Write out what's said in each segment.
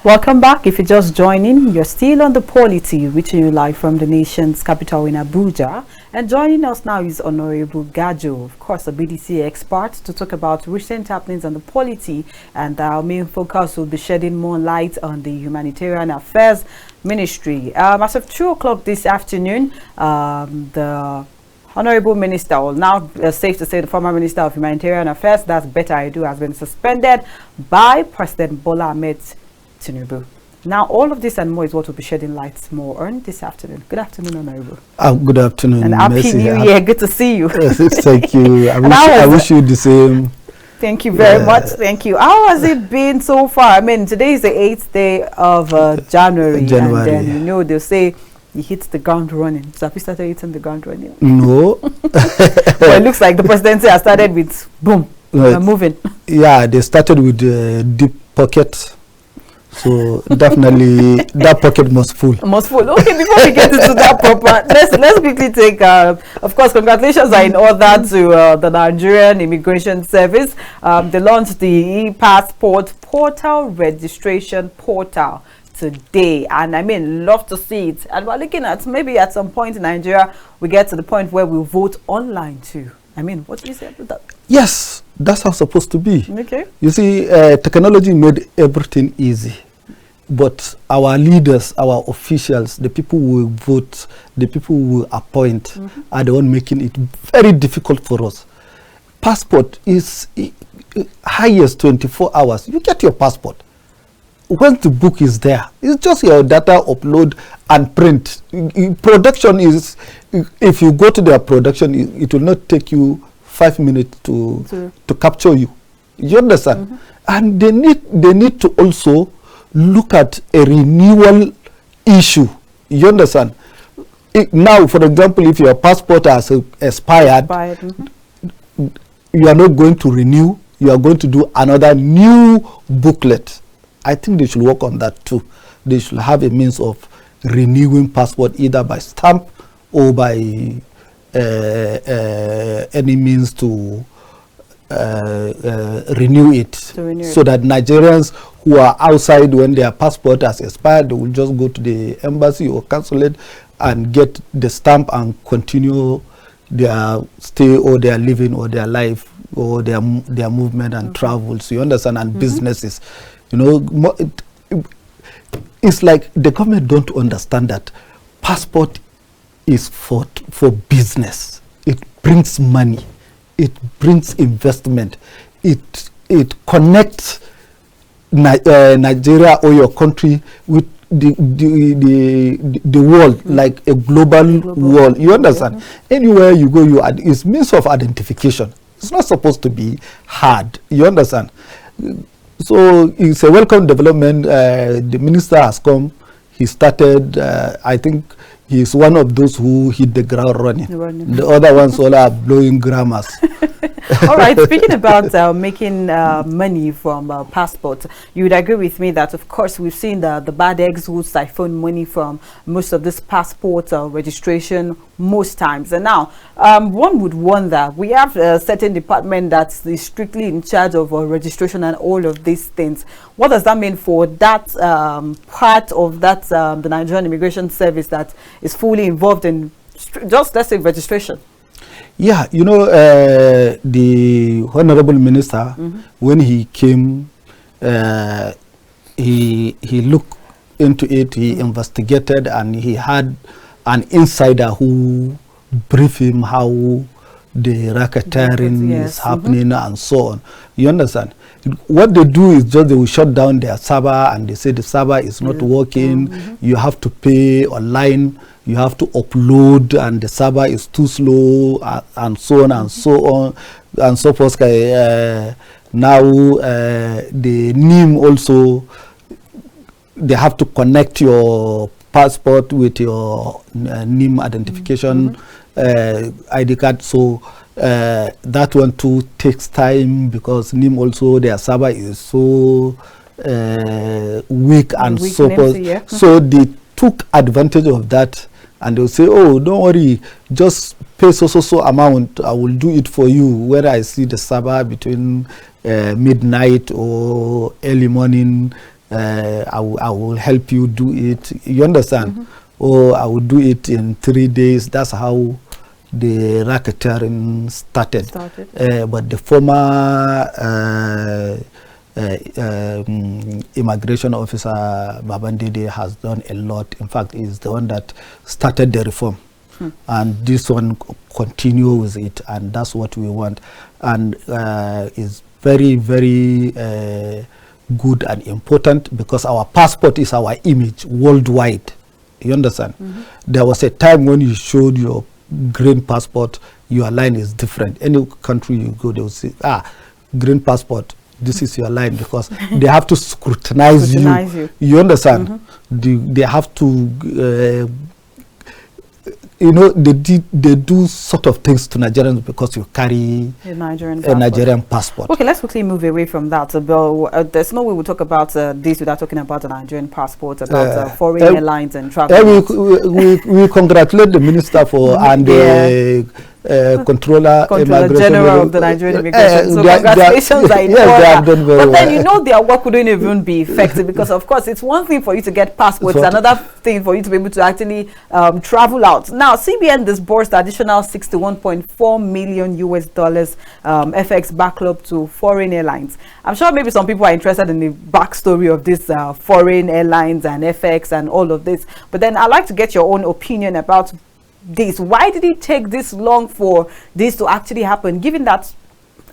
Welcome back. If you're just joining, you're still on the POLITY, reaching you live from the nation's capital in Abuja. And joining us now is Honorable Gajo, of course, a BDC expert, to talk about recent happenings on the POLITY. And our main focus will be shedding more light on the Humanitarian Affairs Ministry. As of 2 o'clock this afternoon, the Honorable Minister, or now safe to say the former Minister of Humanitarian Affairs, that's Betta, has been suspended by President Bola Ahmed Tinubu. Now, all of this and more is what we'll be shedding lights more on this afternoon. Good afternoon, Honorable. Good afternoon. And Happy New Year. Good to see you. Thank you. I wish you the same. Thank you very much. Thank you. How has it been so far? I mean, today is the 8th day of January. And then, you know, they'll say you hit the ground running. So have you started hitting the ground running? No. Well, it looks like the presidency has started with boom, we're moving. Yeah, they started with deep pockets. So definitely that pocket must full. Must full. Okay, before we get into that proper, let's quickly take. Of course, congratulations are in order to the Nigerian Immigration Service. They launched the e-passport portal registration portal today, and I mean, love to see it. And we're looking at maybe at some point in Nigeria we get to the point where we vote online too. I mean, what do you say about that? Yes, that's how it's supposed to be. Okay. You see, technology made everything easy, but our leaders, our officials, the people who will vote, the people who will appoint, are the one making it very difficult for us. Passport is highest 24 hours. You get your passport. When the book is there, it's just your data upload and print. Production is, if you go to their production, it will not take you 5 minutes to capture you. You understand? And they need to also look at a renewal issue. You understand? Now, for example, if your passport has expired, you are not going to renew. You are going to do another new booklet. I think they should work on that too. They should have a means of renewing passport either by stamp or by any means to renew it, so that Nigerians who are outside, when their passport has expired, they will just go to the embassy or consulate and get the stamp and continue their stay or their living or their life or their movement and travels. You understand? And businesses. You know, it's like the government don't understand that passport is for business. It brings money. It brings investment. It connects Nigeria or your country with the world, like a global world. You understand? Anywhere you go, it's means of identification. It's not supposed to be hard. You understand? So it's a welcome development. The minister has come. He started. I think he's one of those who hit the ground running. The other ones all are blowing grammars. All right. Speaking about making money from passports, you would agree with me that, of course, we've seen the bad eggs who siphon money from most of this passport registration most times. And now, one would wonder, we have a certain department that is strictly in charge of registration and all of these things. What does that mean for that part of that the Nigerian Immigration Service that is fully involved in just, let's say, registration? Yeah, you know, the Honorable Minister, when he came, he looked into it, he investigated, and he had an insider who briefed him how the racketeering is happening and so on. You understand? What they do is just they will shut down their server and they say the server is not working. You have to pay online. You have to upload and the server is too slow and so on and so on and so forth. Now the NIM also, they have to connect your passport with your NIM identification ID card. So that one too takes time because NIM also, their server is so weak and so forth. So they took advantage of that. And they'll say, oh, don't worry, just pay so amount. I will do it for you. Whether I see the server between midnight or early morning, I will help you do it. You understand? Or I will do it in 3 days. That's how the racketeering started. But the former immigration officer Babajide has done a lot. In fact, he's the one that started the reform. And this one continue with it, and that's what we want. And is very, very good and important, because our passport is our image worldwide. You understand? There was a time when you showed your green passport, your line is different. Any country you go, they will say, green passport, this is your line, because they have to scrutinize you. You understand? They have to you know, they do sort of things to Nigerians because you carry a Nigerian passport. Okay, let's quickly move away from that. There's no way we'll talk about this without talking about the Nigerian passport, about foreign airlines and travel. We congratulate the minister for and the Controller General of the Nigerian Immigration. So congratulations are in order. But then you know their work wouldn't even be effective, because of course it's one thing for you to get passports, it's another thing for you to be able to actually travel out. Now CBN disbursed additional $61.4 million FX backlog to foreign airlines. I'm sure maybe some people are interested in the backstory of this foreign airlines and FX and all of this. But then I'd like to get your own opinion about this. Why did it take this long for this to actually happen, given that,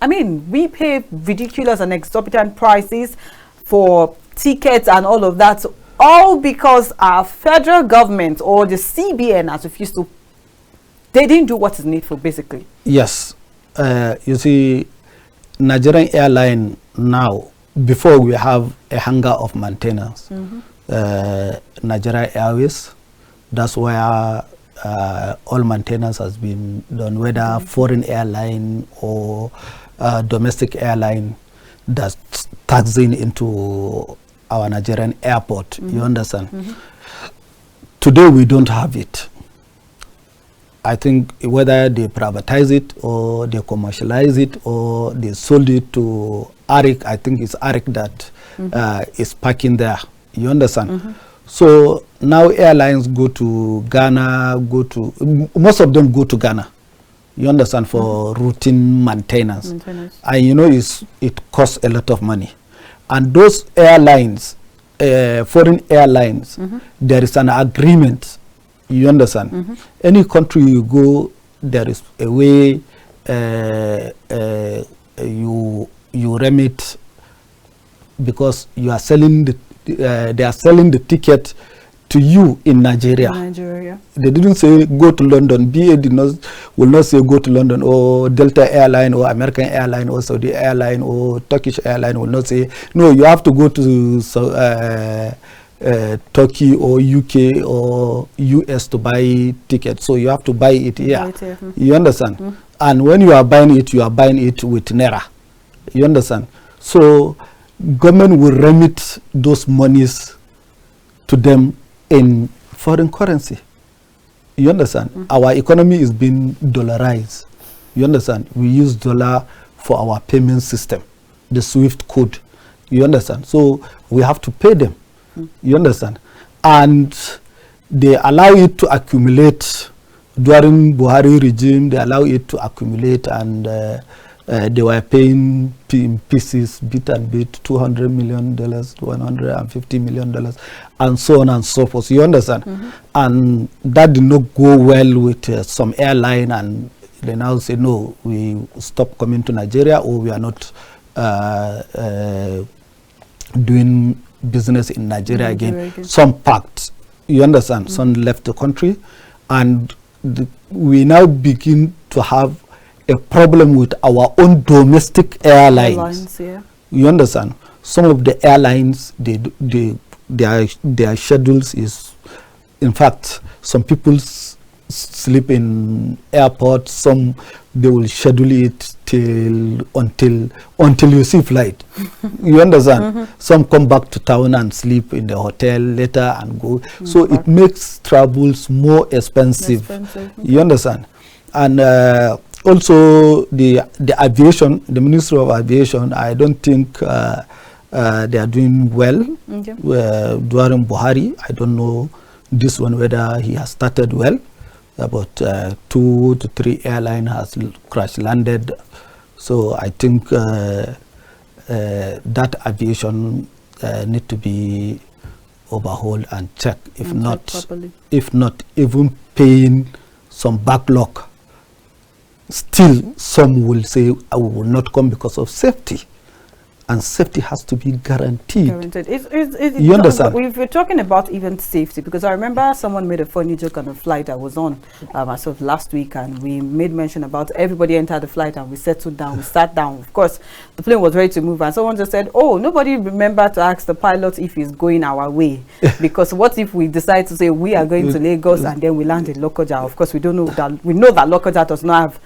I mean, we pay ridiculous and exorbitant prices for tickets and all of that, all because our federal government, or the CBN as refused to, they didn't do what is needful, basically. Yes. You see, Nigerian airline now, before we have a hangar of maintenance, Nigeria Airways, that's where all maintenance has been done, whether foreign airline or domestic airline that's taxing into our Nigerian airport. You understand? Today we don't have it. I think whether they privatize it or they commercialize it or they sold it to ARIC, I think it's ARIC that is parking there. You understand? So now airlines go to Ghana, most of them go to Ghana, you understand, for routine maintenance. And you know, it costs a lot of money. And those airlines, foreign airlines, there is an agreement, you understand. Any country you go, there is a way you remit, because you are selling they are selling the ticket to you in Nigeria. They didn't say go to London. BA will not say go to London, or Delta Airline or American Airline or Saudi Airline or Turkish Airline will not say, no, you have to go to Turkey or UK or US to buy tickets. So you have to buy it here. You understand? And when you are buying it with Naira. You understand? So government will remit those monies to them in foreign currency. You understand? Our economy is being dollarized. You understand? We use dollar for our payment system, the SWIFT code. You understand? So we have to pay them. You understand? And they allow it to accumulate. During Buhari regime, they allow it to accumulate, and they were paying in pieces, bit and bit, $200 million, $150 million, and so on and so forth. You understand? And that did not go well with some airline, and they now say, no, we stop coming to Nigeria, or we are not doing business in Nigeria again. Some packed, you understand? Some left the country, and we now begin to have a problem with our own domestic airlines. You understand? Some of the airlines, their schedules is, in fact, some people sleep in airports. Some they will schedule it until you see flight. You understand? Some come back to town and sleep in the hotel later and go. So it makes travels more expensive. You understand? And also the aviation, the Ministry of Aviation, I don't think They are doing well. Okay. During Buhari, I don't know this one whether he has started well. About 2 to 3 airline has crash landed. So I think that aviation need to be overhauled and checked. If not, even paying some backlog, still some will say I will not come because of safety. And safety has to be guaranteed. You understand? We're talking about even safety, because I remember someone made a funny joke on a flight I was on myself last week, and we made mention about everybody entered the flight and we settled down, we sat down. Of course, the plane was ready to move, and someone just said, "Oh, nobody remembered to ask the pilot if he's going our way." Because what if we decide to say we are going to Lagos and then we land in Lokoja? Of course, we don't know that. We know that Lokoja does not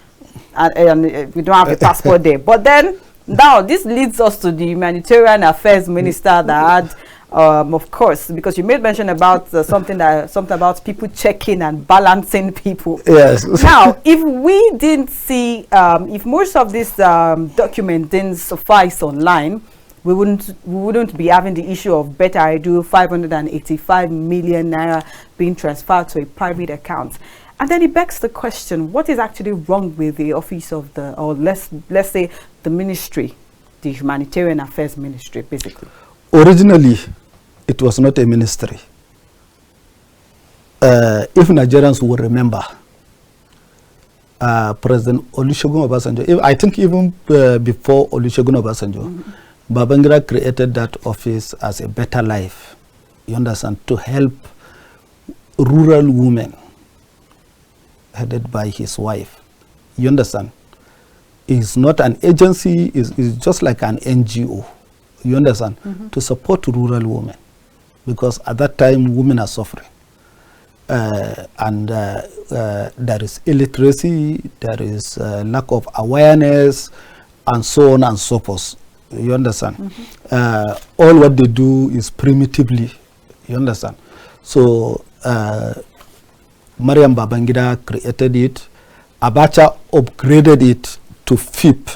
have, we don't have a passport there. But then, now, this leads us to the humanitarian affairs minister that had, of course, because you made mention about something about people checking and balancing people. Yes. Now, if we didn't see, if most of this document didn't suffice online, we wouldn't be having the issue of Betta 585 million naira being transferred to a private account. And then it begs the question, what is actually wrong with the office of the, or let's say the ministry, the humanitarian affairs ministry, basically? Originally, it was not a ministry. If Nigerians will remember, President Olusegun Obasanjo, I think even before Olusegun Obasanjo, Babangida created that office as a better life, you understand, to help rural women, headed by his wife. You understand? It's not an agency, it's just like an NGO. You understand? To support rural women. Because at that time, women are suffering. And there is illiteracy, there is lack of awareness, and so on and so forth. You understand? All what they do is primitively. You understand? So, Mariam Babangida created it. Abacha upgraded it to FIP.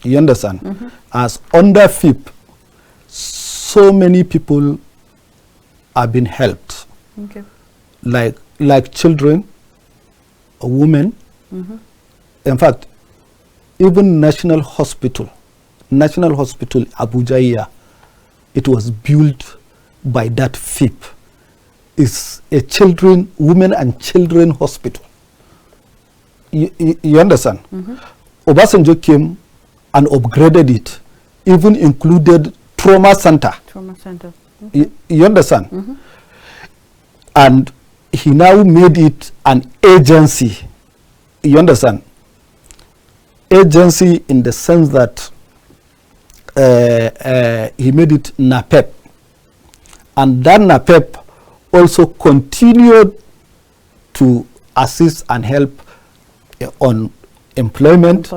You understand? As under FIP, so many people have been helped. Okay. Like children, women. In fact, even National Hospital Abuja here, it was built by that FIP. Is a women and children hospital. You understand? Obasanjo came and upgraded it, even included trauma center. Okay. You understand? And he now made it an agency. You understand? Agency in the sense that he made it NAPEP. And that NAPEP also continued to assist and help on employment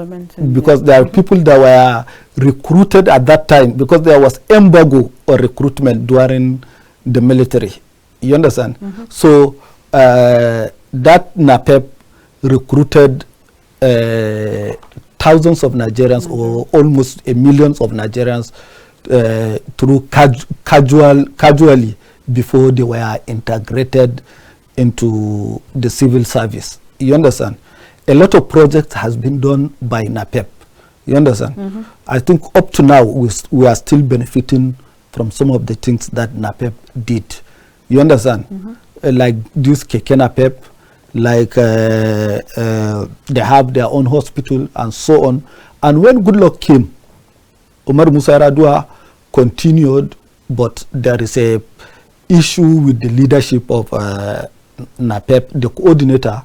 because there are people that were recruited at that time, because there was embargo or recruitment during the military. You understand? So that NAPEP recruited thousands of Nigerians or almost a million of Nigerians through casually before they were integrated into the civil service. You understand? A lot of projects has been done by NAPEP. You understand? I think up to now we are still benefiting from some of the things that NAPEP did. You understand? Like this Keke NAPEP, like they have their own hospital and so on. And when Goodluck came, Umar Musa Yar'Adua continued, but there is a issue with the leadership of NAPEP. The coordinator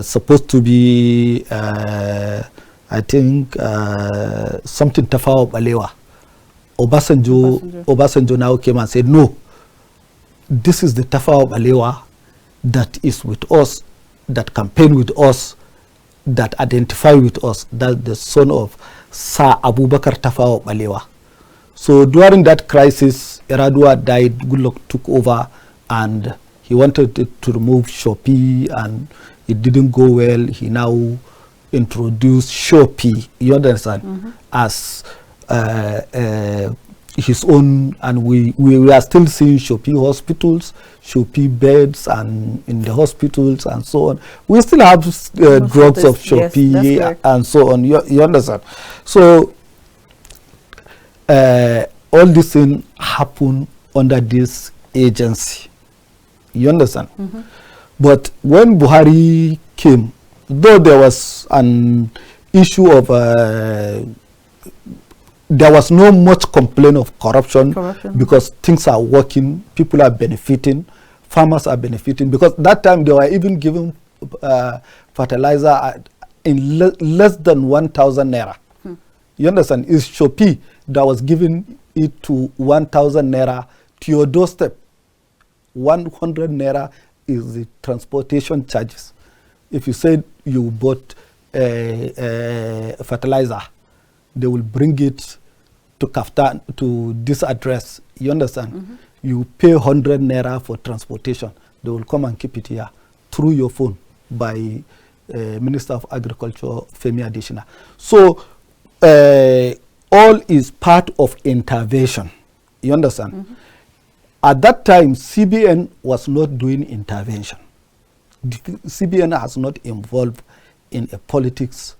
supposed to be, I think, something Tafawa Balewa. Obasanjo now came and said, no, this is the Tafawa Balewa that is with us, that campaign with us, that identify with us. That's the son of Sir Abubakar Tafawa Balewa. So during that crisis, Yar'Adua died, Goodluck took over, and he wanted to remove Shopee, and it didn't go well. He now introduced Shopee, you understand, as his own, and we are still seeing Shopi hospitals, Shopi beds, and in the hospitals and so on. We still have drugs of Shopi, yes, and so on. You understand? So all these things happen under this agency. You understand? Mm-hmm. But when Buhari came, though there was an issue of there was no much complaint of corruption because things are working, people are benefiting, farmers are benefiting, because that time they were even giving fertilizer in less than 1,000 naira. You understand? It's Shopi that was giving it to 1,000 naira to your doorstep. 100 naira is the transportation charges. If you said you bought fertilizer, they will bring it to KAFTAN, to this address. You understand? Mm-hmm. You pay 100 naira for transportation. They will come and keep it here through your phone by Minister of Agriculture, Femi Adesina. So all is part of intervention. You understand? Mm-hmm. At that time, CBN was not doing intervention. The CBN has not involved in a politics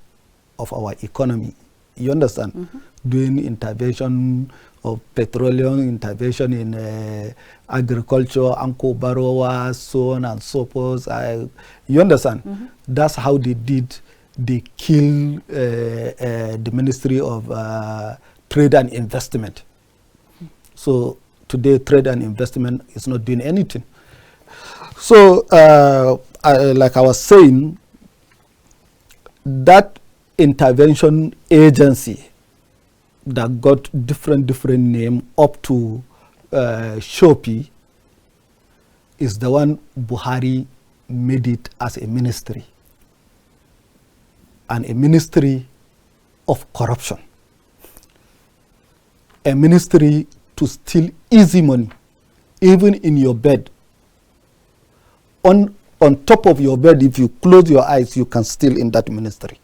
of our economy. You understand? Mm-hmm. Doing intervention of petroleum, intervention in agriculture, Anko Barowa, so on and so forth. You understand? Mm-hmm. That's how they did. They killed the Ministry of Trade and Investment. Mm-hmm. So today, trade and investment is not doing anything. So, like I was saying, that intervention agency that got different name up to Shopi is the one Buhari made it as a ministry, and a ministry of corruption, a ministry to steal easy money, even in your bed. On top of your bed, if you close your eyes, you can steal in that ministry.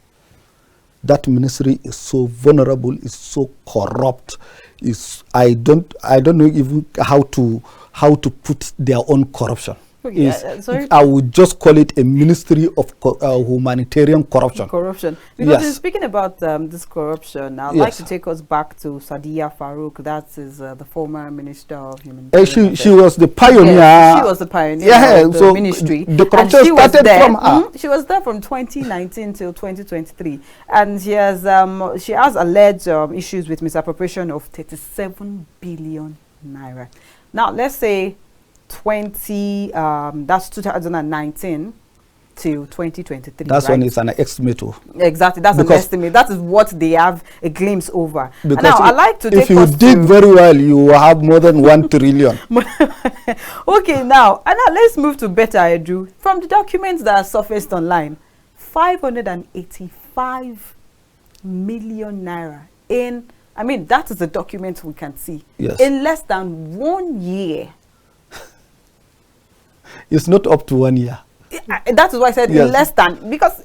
That ministry is so vulnerable, is so corrupt. I don't know even how to put their own corruption. I would just call it a ministry of humanitarian corruption. Because in speaking about this corruption, I'd like to take us back to Sadiya Farouk. That is the former Minister of Humanitarian. She was the pioneer. Yes, she was the pioneer of the ministry. The corruption started from her. She was there from 2019 till 2023, and she has alleged issues with misappropriation of 37 billion naira. Now, let's say that's 2019 till 2023. That's when it's an estimate. Exactly, that's an estimate. That is what they have a glimpse over. Because and now I like to take if you dig very well, you will have more than 1 trillion. Okay, now let's move to Betta Edu. From the documents that are surfaced online, 585 million naira that is the document we can see. Yes. In less than 1 year. It's not up to 1 year. That is why I said less than, because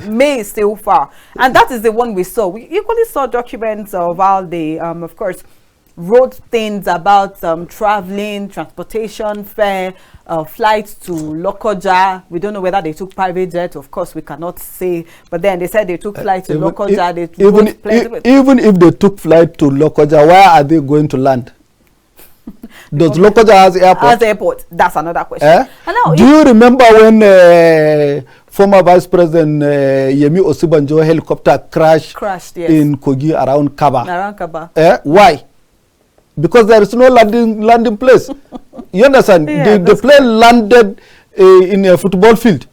May is still far, and that is the one we saw. We equally saw documents of how they, of course, wrote things about traveling, transportation fare, flights to Lokoja. We don't know whether they took private jet. Of course, we cannot say. But then they said they took flight to Lokoja. Even if they took flight to Lokoja, where are they going to land? Does Lokoja has airport? Has airport. That's another question. Do you remember when former Vice President Yemi Osibanjo helicopter crashed in Kogi around Kaba? Around Kaba. Why? Because there is no landing place. You understand? The plane landed in a football field.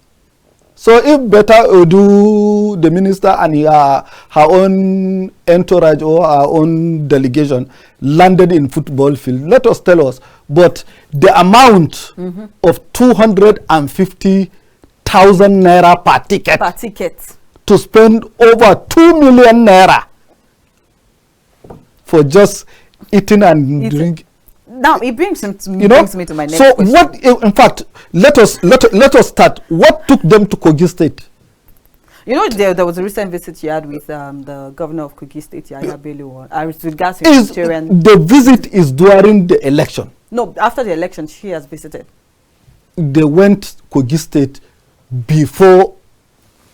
So if Betta Edu, the minister, and her own entourage or her own delegation landed in football field, let us tell us. But the amount of 250,000 naira per ticket to spend over 2 million naira for just eating and drink. Now it brings me to my next question. So what, in fact, let us start. What took them to Kogi State? You know, there was a recent visit you had with the governor of Kogi State, Yaya Bello. The visit is during the election. No, after the election, she has visited. They went Kogi State before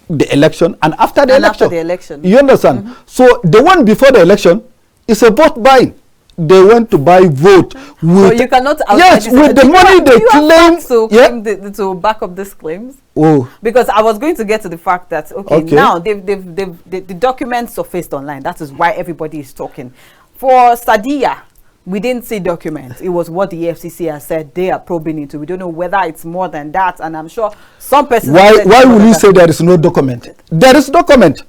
the election and after the election. After the election. You understand? So the one before the election is a vote buying. They went to buy vote. So you cannot. Yes, with the money they claim. To back up these claims. Oh. Because I was going to get to the fact that now the documents surfaced online. That is why everybody is talking. For Sadia, we didn't see documents. It was what the FCC has said they are probing into. We don't know whether it's more than that, and I'm sure some person. Why will you say there is no document? There is document.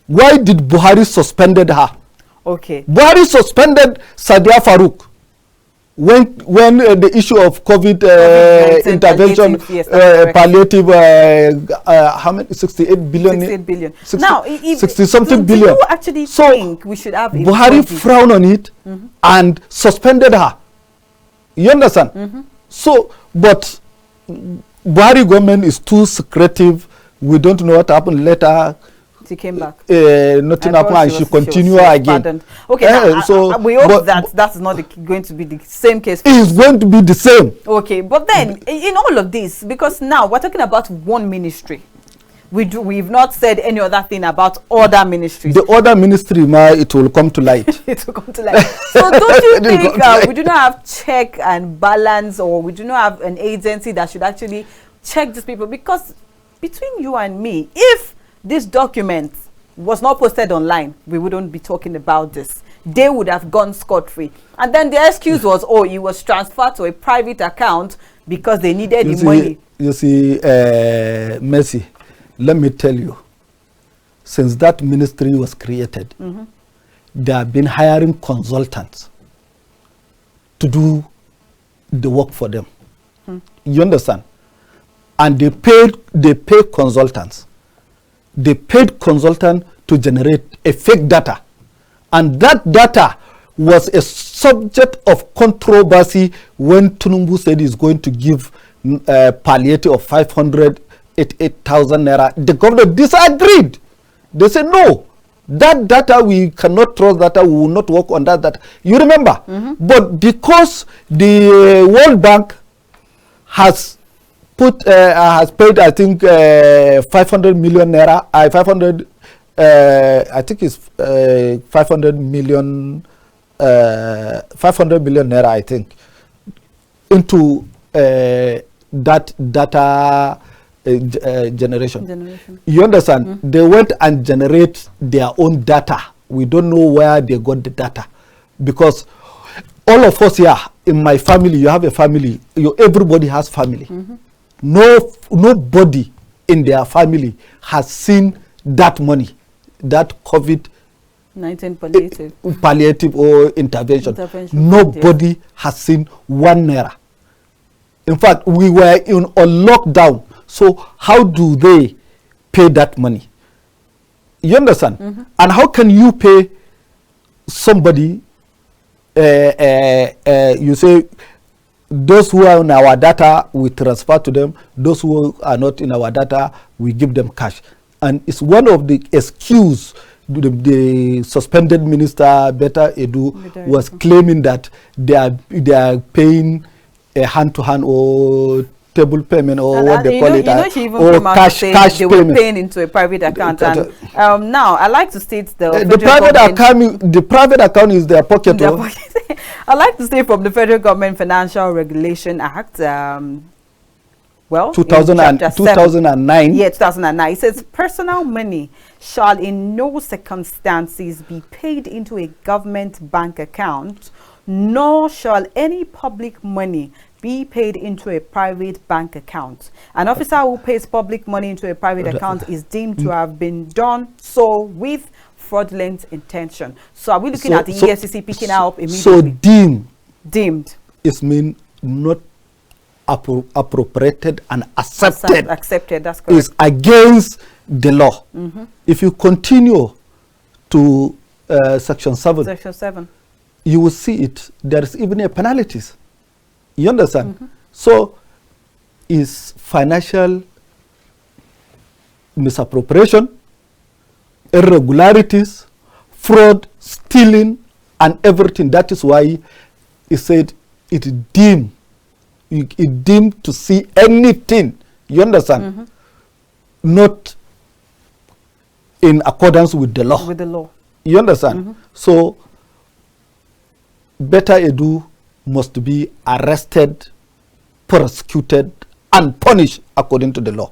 Why did Buhari suspended her? Okay. Buhari suspended Sadia Farouk when the issue of COVID intervention, palliative, how many? 68 billion. 68 billion. 60, now, 60 something billion. Do you actually think we should have Buhari frowned on it and suspended her? You understand? So, but Buhari government is too secretive. We don't know what happened later. She came back. Nothing happened, and she continued again. Pardoned. Okay, so we hope that's not going to be the same case. It's going to be the same. Okay, but then in all of this, because now we're talking about one ministry, we've not said any other thing about other ministries. The other ministry, it will come to light. It will come to light. So don't you think we do not have check and balance, or we do not have an agency that should actually check these people? Because between you and me, if this document was not posted online, we wouldn't be talking about this. They would have gone scot-free. And then the excuse was, oh, it was transferred to a private account because they needed the money. You see, Mercy, let me tell you, since that ministry was created, they have been hiring consultants to do the work for them. You understand? And they pay consultants. They paid consultant to generate a fake data, and that data was a subject of controversy when Tinubu said he's going to give palliative of 588,000 naira. The government disagreed. They said no, that data we cannot trust. Data, we will not work on that data. You remember? But because the World Bank has paid, I think, 500 million naira. 500, I think it's 500 million naira, I think, into that data generation. You understand? They went and generate their own data. We don't know where they got the data, because all of us here in my family, you have a family. Everybody has family. Nobody in their family has seen that money, that COVID-19 palliative or intervention. Nobody has seen 1 naira. In fact, we were on lockdown. So how do they pay that money? You understand? And how can you pay somebody? You say, those who are in our data, we transfer to them. Those who are not in our data, we give them cash. And it's one of the excuse the suspended minister, Betta was claiming that they are paying a hand-to-hand or table payment, or what they call it, she even or came out cash they payment. were paying into a private account. And now I like to state the private account is their pocket. I like to state from the Federal Government Financial Regulation Act, 2009. Yeah, 2009. It says personal money shall in no circumstances be paid into a government bank account, nor shall any public money be paid into a private bank account. An officer who pays public money into a private account is deemed to have been done so with fraudulent intention. So are we looking at the EFCC picking up immediately? So deemed is mean not appropriated and accepted. Accepted, that's correct. Is against the law. If you continue to section 7, you will see it. There is even a penalties. You understand? So is financial misappropriation irregularities, fraud, stealing, and everything. That is why he said it deemed to see anything, you understand, not in accordance with the law. With the law. You understand? So, Betta Edu must be arrested, prosecuted, and punished according to the law.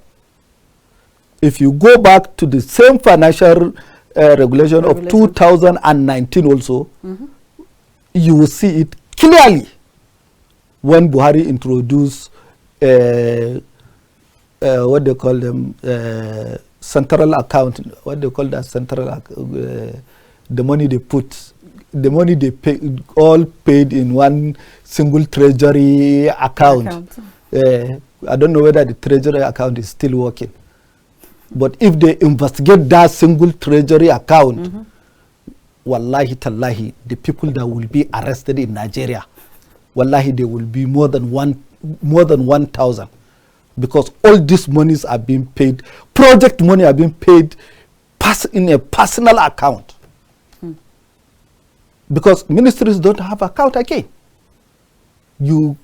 If you go back to the same financial regulation of 2019 also, you will see it clearly when Buhari introduced what they call them, central account, what they call that central, the money they put, the money they pay, all paid in one single treasury account. I don't know whether the treasury account is still working. But if they investigate that single treasury account, wallahi tallahi, the people that will be arrested in Nigeria, wallahi, they will be more than 1,000, because all these monies are being paid, project money are being paid in a personal account. Because ministries don't have account again. You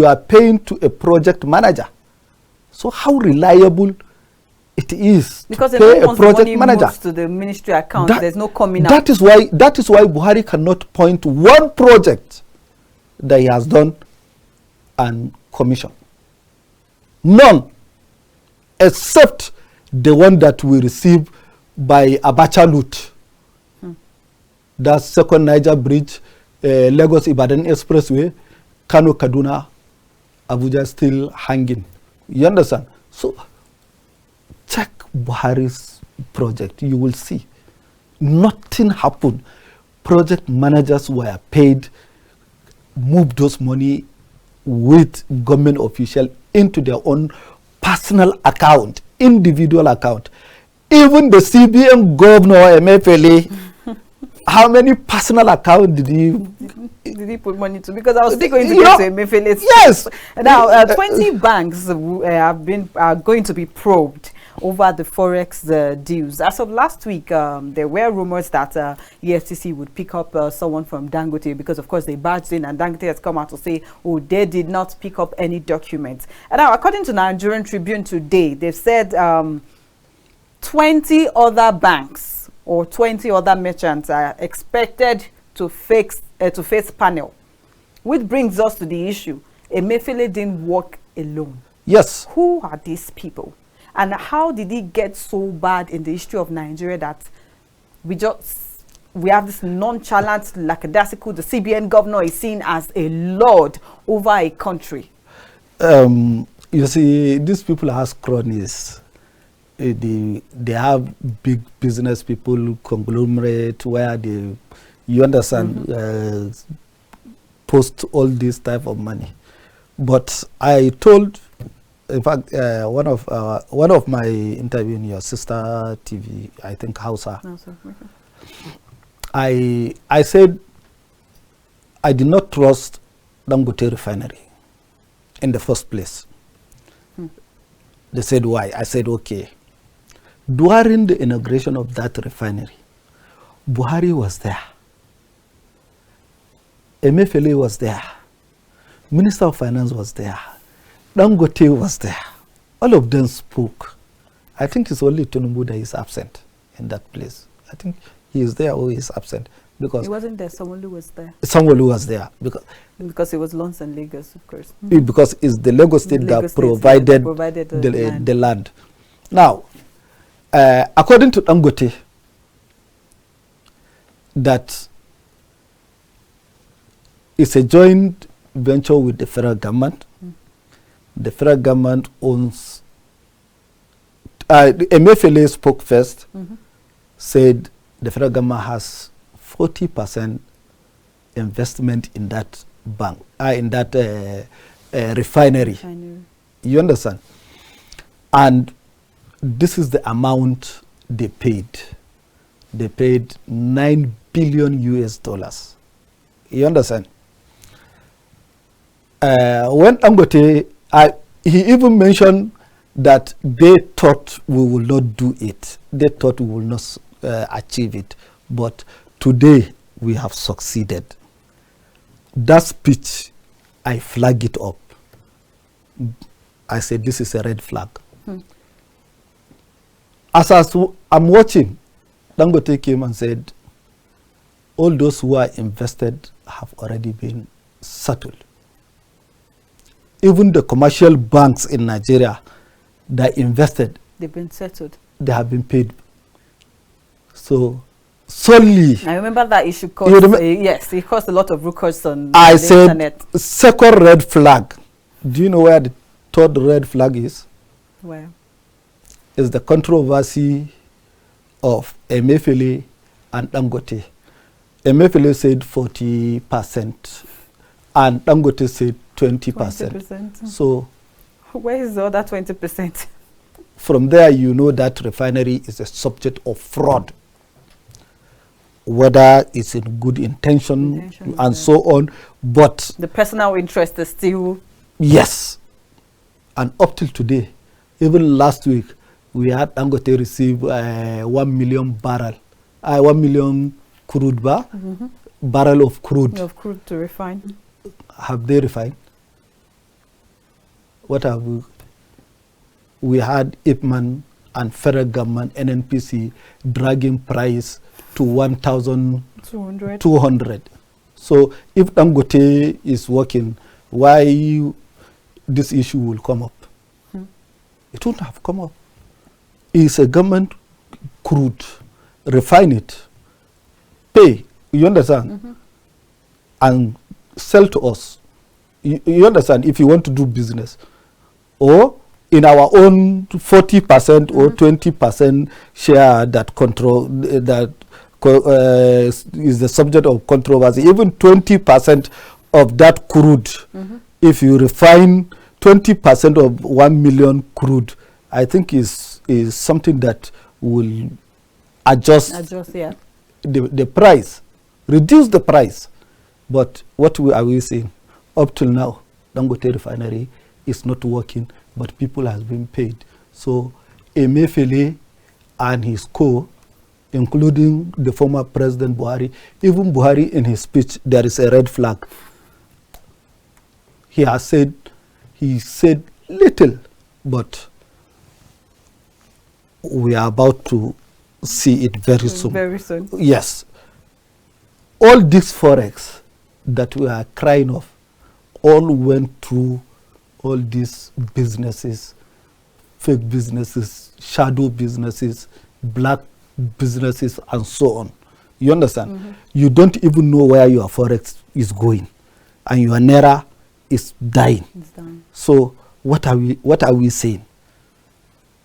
are paying to a project manager. So how reliable it is because to pay a project the money manager moves to the ministry account, there's no coming out. That is why Buhari cannot point to one project that he has done and commissioned. None, except the one that we received by Abacha Lut. That second Niger Bridge, Lagos Ibadan Expressway, Kano Kaduna, Abuja still hanging. You understand? So check Buhari's project, you will see nothing happened. Project managers were paid, moved those money with government official into their own personal account, individual account. Even the CBN governor, MFLA, how many personal account did he put money to? Because I was still going to get to MFLA. Yes. Now, 20 banks are going to be probed over the forex deals. As of last week, there were rumors that EFCC would pick up someone from Dangote, because of course they barged in and Dangote has come out to say, oh, they did not pick up any documents. And now, according to Nigerian Tribune today, they've said 20 other banks or 20 other merchants are expected to face panel, which brings us to the issue. Emefiele didn't work alone. Yes. Who are these people? And how did it get so bad in the history of Nigeria that we have this nonchalant, lackadaisical, the CBN governor is seen as a lord over a country? You see, these people have cronies. They have big business people, conglomerate, where they, you understand, post all this type of money. But I told, in fact, one of my interview in your sister TV, I think Hausa, I said I did not trust Dangote refinery in the first place. They said why? I said okay. During the inauguration of that refinery, Buhari was there. Emefiele was there. Minister of Finance was there. Dangote was there. All of them spoke. I think it's only Tinubu that is absent in that place. I think he is there or he is absent. Because he wasn't there, someone who was there. Someone who was there. Because it was Lons and Lagos, of course. Because it's the Lagos state that provided the land. Now, according to Dangote, that it's a joint venture with the federal government. The federal government owns, Emefiele spoke first, said the federal government has 40% investment in that bank, in that refinery. You understand? And this is the amount they paid. They paid $9 billion US. You understand? When Dangote, he even mentioned that they thought we will not do it. They thought we will not achieve it. But today we have succeeded. That speech, I flag it up. I said, this is a red flag. As I'm watching, Dangote came and said, all those who are invested have already been settled. Even the commercial banks in Nigeria that invested, they've been settled. They have been paid. So solely, I remember that issue caused yes, it caused a lot of ruckus on the internet. Second red flag. Do you know where the third red flag is? Where? Is the controversy of Emefiele and Dangote. Emefiele said 40% and Dangote said 20%. So where is the other 20%? From there, you know that refinery is a subject of fraud, whether it's in good intention and so on, but the personal interest is still... Yes. And up till today, even last week, we had Dangote receive 1 million barrel, 1 million crude barrel of crude. Of crude to refine. Have they refined? What have we? We had Ipman and federal government, NNPC, dragging price to 1,200. So if Dangote is working, why this issue will come up? It won't have come up. It's a government crude, refine it, pay, you understand, and sell to us. You understand, if you want to do business, or in our own 40% or 20% share that control, that is the subject of controversy, even 20% of that crude, if you refine 20% of 1 million crude, I think is something that will adjust the price, reduce the price. But what are we saying? Up till now, Dangote refinery is not working, but people have been paid. So Emefiele and his co, including the former President Buhari, even Buhari in his speech, there is a red flag. He said little, but we are about to see it very soon. Very soon. Yes. All these forex that we are crying of all went through all these businesses, fake businesses, shadow businesses, black businesses, and so on. You understand? You don't even know where your forex is going, and your naira is dying. It's dying. So what are we saying?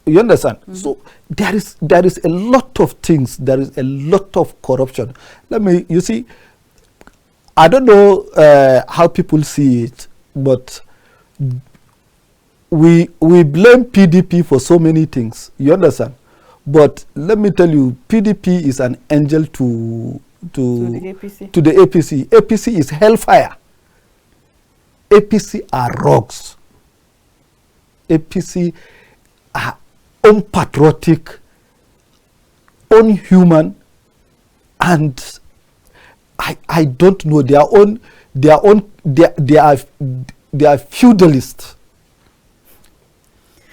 You understand? So there is a lot of things. There is a lot of corruption. You see, I don't know how people see it, but we blame PDP for so many things. You understand? But let me tell you, PDP is an angel to the APC. To the APC. APC is hellfire. APC are rogues. APC are unpatriotic, unhuman, and I don't know, they are feudalists.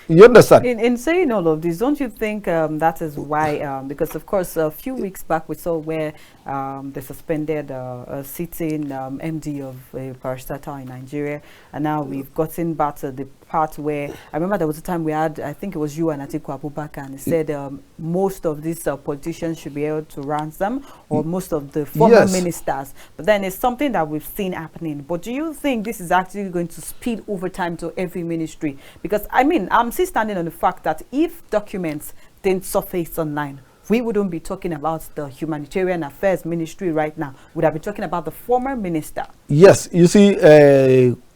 You understand? In saying all of this, don't you think that is why, because of course a few weeks back we saw where they suspended a sitting MD of a parastatal in Nigeria, and now we've gotten back to the part where, I remember there was a time we had, I think it was you and Atiku Abubakar, and he said most of these politicians should be held to ransom, or most of the former ministers. But then it's something that we've seen happening. But do you think this is actually going to speed over time to every ministry? Because I mean, I'm still standing on the fact that if documents didn't surface online, we wouldn't be talking about the Humanitarian Affairs Ministry right now. We'd have been talking about the former minister. Yes, you see,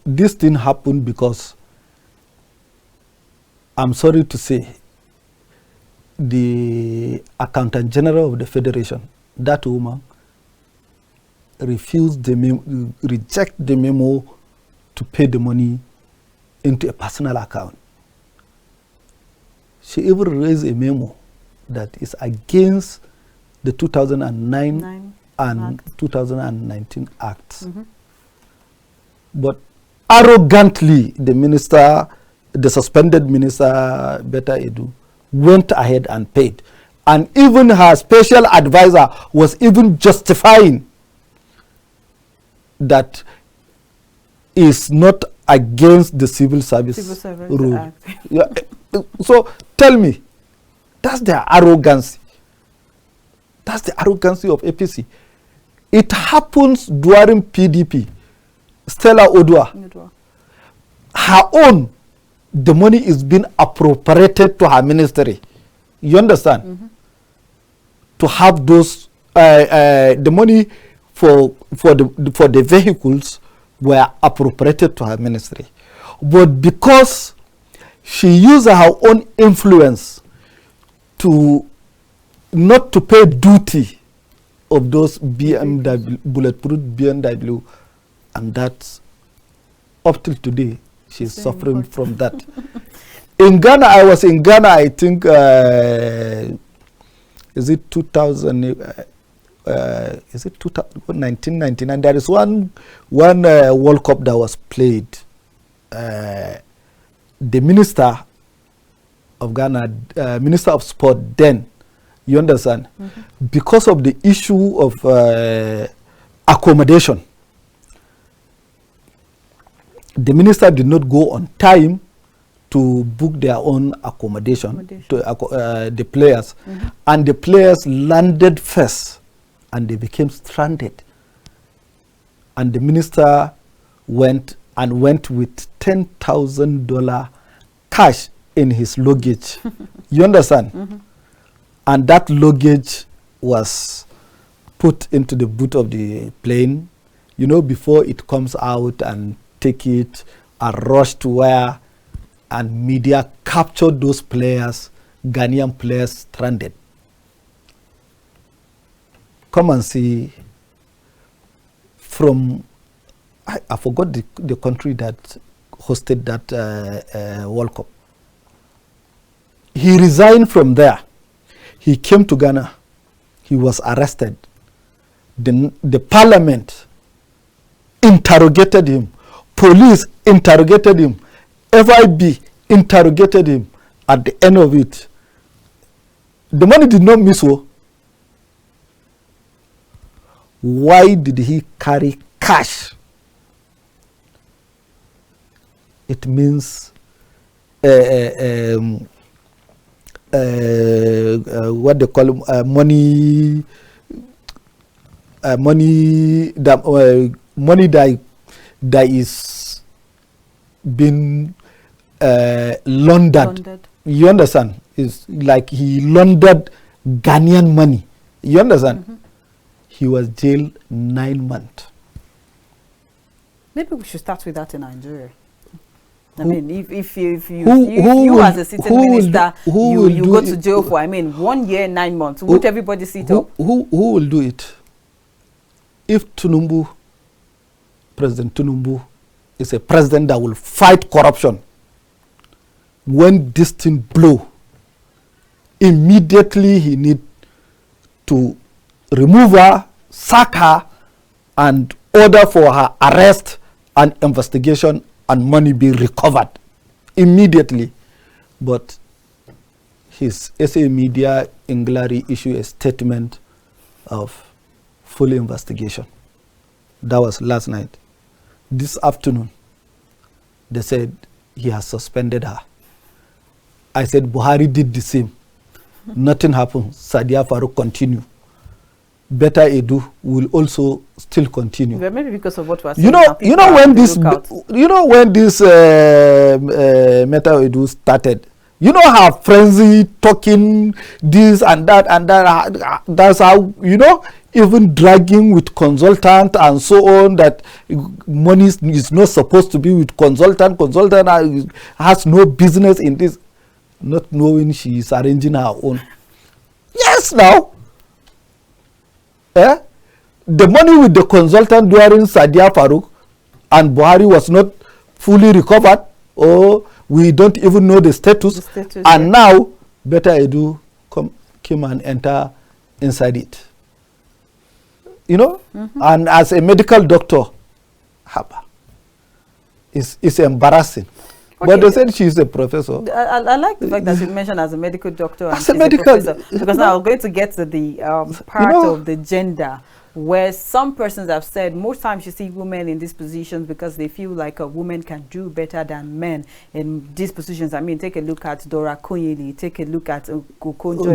this thing happened because, I'm sorry to say, the Accountant General of the Federation, that woman, refused reject the memo to pay the money into a personal account. She even raised a memo that is against the 2009 and 2019 acts. But arrogantly, the suspended minister, Betta Edu, went ahead and paid. And even her special advisor was even justifying that is not against the civil service rule. Yeah. So tell me, that's their arrogance. That's the arrogancy of APC. It happens during PDP. Stella Odua, her own, the money is being appropriated to her ministry. You understand? To have those, the money for the vehicles were appropriated to her ministry. But because she used her own influence to not to pay duty of those BMW, bulletproof BMW, and that's up till today, she's suffering from that. In Ghana, I was in Ghana, I think, is it 2000, is it 1999? There is one World Cup that was played. The minister of Ghana, Minister of Sport then, you understand, because of the issue of accommodation, the minister did not go on time to book their own accommodation. To the players, and the players landed first, and they became stranded. And the minister went with $10,000 cash in his luggage. You understand? And that luggage was put into the boot of the plane, you know, before it comes out, and take it and rush to where, and media captured those players, Ghanaian players, stranded. Come and see from, I forgot the country that hosted that World Cup. He resigned from there. He came to Ghana. He was arrested. The parliament interrogated him. Police interrogated him. FIB interrogated him. At the end of it, the money did not miss. Why did he carry cash? It means what they call money that is being laundered. You understand? It's like he laundered Ghanaian money. You understand? He was jailed 9 months. Maybe we should start with that in Nigeria. I mean, if you as a sitting minister, you go to jail for, 1 year, 9 months, would everybody sit up? Who will do it? If President Tinubu is a president that will fight corruption, when this thing blow, immediately he need to remove her, sack her, and order for her arrest and investigation, and money be recovered immediately. But his SA media in Glary issued a statement of full investigation. That was last night. This afternoon, they said he has suspended her. I said Buhari did the same. Nothing happened. Sadiya Farouk continue. Betta Edu will also still continue. But maybe because of what we're saying. You know when this Betta Edu started. You know how frenzy talking this and that and that. That's how, even dragging with consultant and so on, that money is not supposed to be with consultant. Consultant has no business in this, not knowing she is arranging her own. Yes, now. The money with the consultant during Sadiya Farouk and Buhari was not fully recovered, or we don't even know the status. And now Betta Edu came and enter inside it. You know? And as a medical doctor, it's embarrassing. Okay. But they said she's a professor. I like the fact that you mentioned as a medical doctor and as a medical professor, because now we're going to get to the part of the gender, where some persons have said most times you see women in these positions because they feel like a woman can do better than men in these positions. I mean, take a look at Dora Konyili, take a look at Kukonjo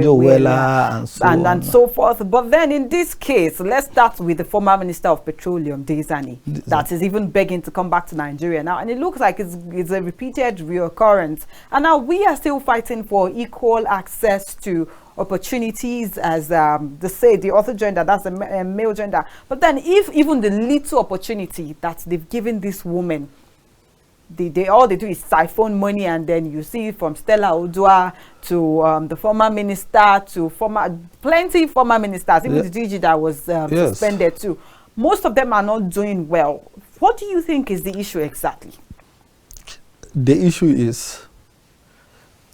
and so forth. But then in this case, let's start with the former Minister of Petroleum, Dezani, that is even begging to come back to Nigeria now. And it looks like it's a repeated reoccurrence. And now we are still fighting for equal access to opportunities as the other gender, that's the male gender. But then if even the little opportunity that they've given this woman, all they do is siphon money, and then you see from Stella Odua to the former minister to plenty former ministers, even the DG that was suspended too. Most of them are not doing well. What do you think is the issue exactly? The issue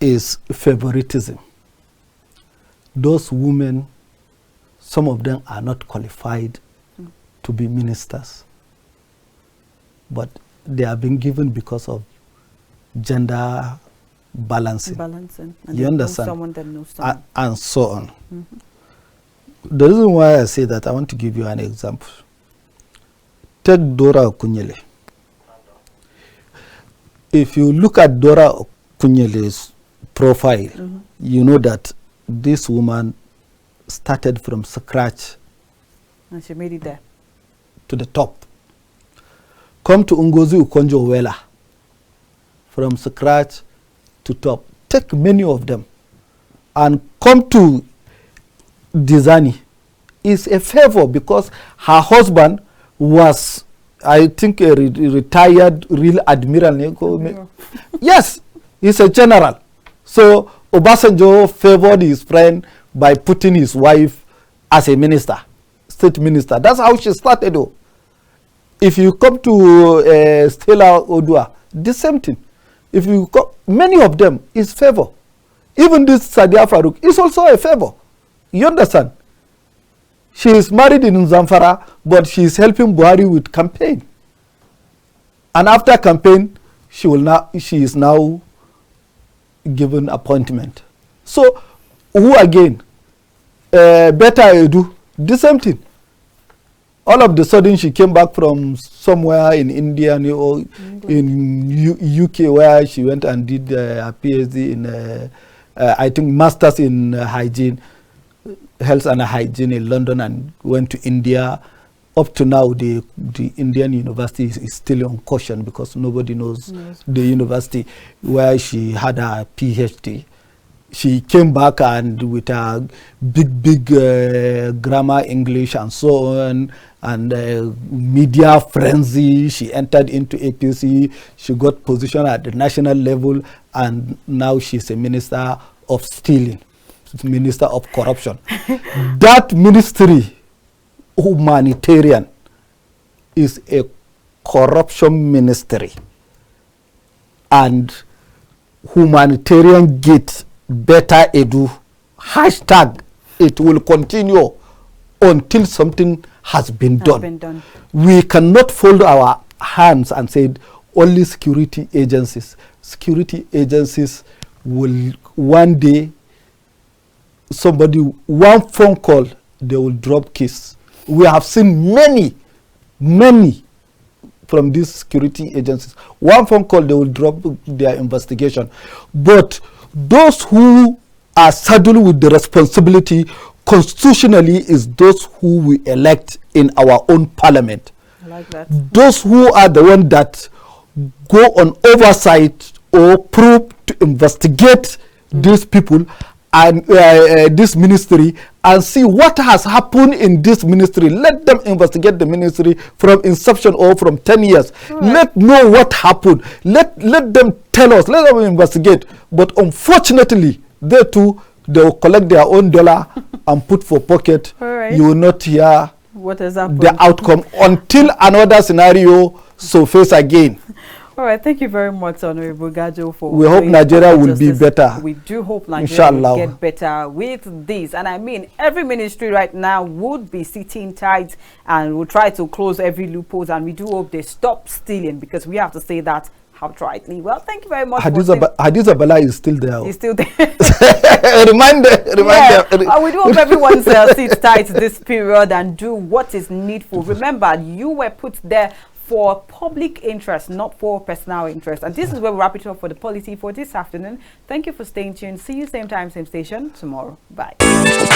is favoritism. Those women, some of them are not qualified to be ministers, but they are being given because of gender balancing. And you understand? Someone that knows someone. And so on. The reason why I say that, I want to give you an example. Take Dora Okunyele. If you look at Dora Okunyele's profile, you know that this woman started from scratch. And she made it there. To the top. Come to Ngozi Ukonjo-Iweala. From scratch to top. Take many of them. And come to Dezani. It's a favor because her husband was, I think, a retired real admiral. Yes, he's a general. So Obasanjo favored his friend by putting his wife as a minister, state minister. That's how she started. If you come to Stella Odua, the same thing. If you come, many of them is favor. Even this Sadia Farouk is also a favor. You understand? She is married in Zamfara, but she is helping Buhari with campaign. And after campaign, she is now given appointment. So who again? Betta Edu, the same thing. All of the sudden she came back from somewhere in India or in UK, where she went and did a PhD in I think masters in hygiene, health and hygiene in London, and went to India. Up to now, the Indian university is still on caution because nobody knows the university where she had a PhD. She came back and with a big grammar English and so on, and media frenzy. She entered into APC. She got position at the national level, and now she's a minister of stealing, minister of corruption. That ministry, humanitarian, is a corruption ministry, and humanitarian gate Betta Edu hashtag, it will continue until something has been done. We cannot fold our hands and say only security agencies. Security agencies will one day, one phone call, they will drop case. We have seen many from these security agencies. One phone call, they will drop their investigation. But those who are saddled with the responsibility constitutionally is those who we elect in our own parliament. I like that. Those who are the ones that go on oversight or probe to investigate these people and this ministry and see what has happened in this ministry. Let them investigate the ministry from inception or from 10 years. Right. Let know what happened. Let them tell us. Let them investigate. But unfortunately, they too, they will collect their own dollar and put for pocket. Right. You will not hear what has happened, the outcome until another scenario surfaces again. All right, thank you very much, Honorable Gajo, for. We hope Nigeria will be better. We do hope Nigeria will get better with this. And I mean, every ministry right now would be sitting tight and will try to close every loophole. And we do hope they stop stealing, because we have to say that outrightly. Well, thank you very much. Hadiza Bala is still there. He's still there. Remind them. We do hope everyone sits tight this period and do what is needful. Remember, you were put there for public interest, not for personal interest. And this is where we wrap it up for the Polity for this afternoon. Thank you for staying tuned. See you same time, same station tomorrow. Bye.